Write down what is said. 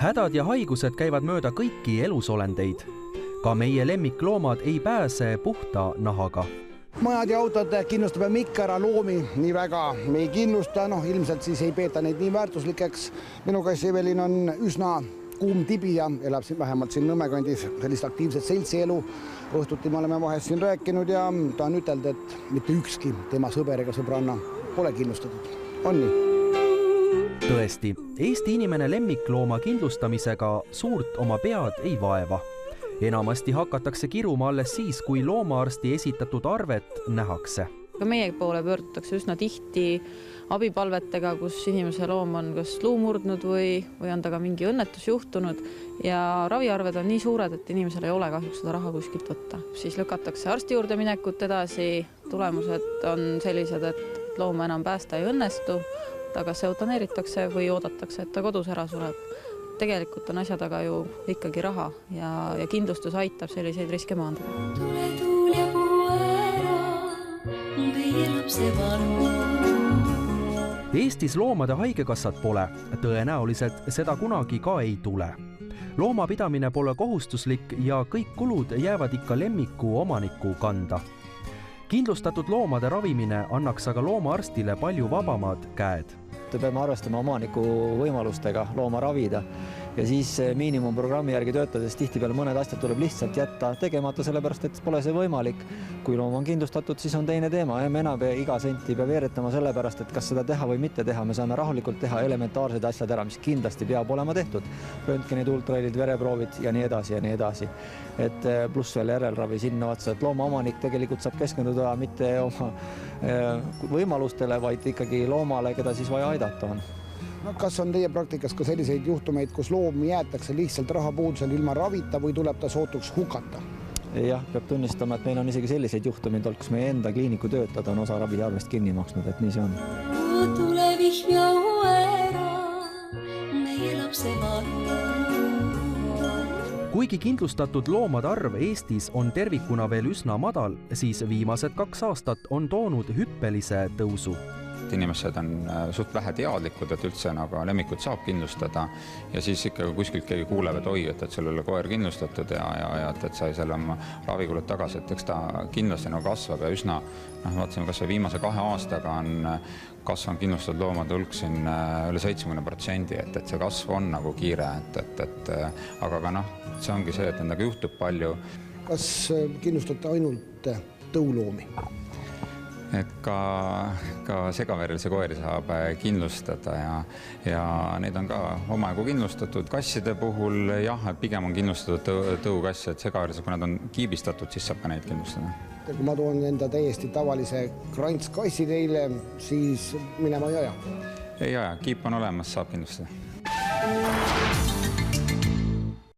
Hädad ja haigused käivad mööda kõiki elusolendeid. Ka meie lemmikloomad ei pääse puhta nahaga. Majad ja autod kindlustame ikka ära, loomi nii väga me ei kindlusta, ilmselt siis ei peeta neid nii väärtuslikeks. Minu kass Evelin on üsna kuum tibi ja elab vähemalt siin Nõmme kandis sellist aktiivset seltsielu. Õhtuti me oleme vahest siin rääkinud ja ta on ütelnud, et mitte ükski tema sõber ega sõbranna pole kindlustatud. On nii? Tõesti, Eesti inimene lemmiklooma kindlustamisega suurt oma pead ei vaeva. Enamasti hakatakse kiruma alles siis, kui loomaarsti esitatud arvet nähakse. Ka meie poole pöördutakse üsna tihti abipalvetega, kus inimese loom on kas luu murdnud või on taga mingi õnnetus juhtunud ja raviarved on nii suured, et inimesel ei ole kahjuks seda raha kuskilt võtta. Siis lükatakse arsti juurde minekut edasi, tulemused on sellised, et looma enam päästa ei õnnestu, ta kas eutaneeritakse või oodatakse, et ta kodus ära sureb. Tegelikult on asja taga ju ikkagi raha ja kindlustus aitab selliseid riske maandada. Eestis loomade haigekassat pole, tõenäoliselt seda kunagi ka ei tule. Loomapidamine pole kohustuslik ja kõik kulud jäävad ikka lemmiku omaniku kanda. Kindlustatud loomade ravimine annaks aga loomaarstile palju vabamad käed. Peame arvestama omaniku võimalustega looma ravida ja siis miinimumprogrammi järgi töötades tihtipeale mõned asjad tuleb lihtsalt jätta tegemata, sellepärast et pole see võimalik. Kui loom on kindlustatud, siis on teine teema. Me enam iga senti peab veeretama sellepärast, et kas seda teha või mitte teha. Me saame rahulikult teha elementaarsed asjad ära, mis kindlasti peab olema tehtud. Röntgenid, ultrahelid, vereproovid ja nii edasi ja nii edasi. Et pluss veel järelravi sinna otsa, et looma omanik tegelikult saab keskenduda mitte oma võimalustele, vaid ikkagi loomale, keda siis vaja aidata on. Kas on teie praktikas ka selliseid juhtumeid, kus loom jäetakse lihtsalt rahapuudusel ilma ravita või tuleb ta sootuks hukata? Jah, peab tunnistama, et meil on isegi selliseid juhtumeid, kus meie enda kliiniku töötajad on osa raviarvest kinni maksnud, et nii see on. Tule vihmja uera, meie lapse varu. Kuigi kindlustatud loomade arv Eestis on tervikuna veel üsna madal, siis viimased 2 aastat on toonud hüppelise tõusu. Inimesed on suht vähe teadlikud, et üldse lemmikut saab kindlustada ja siis ikka kuskilt keegi kuuleb, et oi, et seal oli koer kindlustatud ja et sai selle oma ravikulud tagasi, et eks ta kindlasti kasvab ja üsna, vaatasin, kas viimase 2 aastaga on kasvanud kindlustatud loomade hulk siin üle 70%, et see kasv on kiire, aga see ongi see, et nendega juhtub palju. Kas kindlustate ainult tõuloomi? Et ka segaverilise koeri saab kindlustada ja neid on ka omajagu kindlustatud. Kasside puhul jah, pigem on kindlustatud tõukass, et segaverilise, kui nad on kiibistatud, siis saab ka neid kindlustada. Kui ma toon enda täiesti tavalise krantskassi teile, siis minema ei aja? Ei aja, kiip on olemas, saab kindlustada.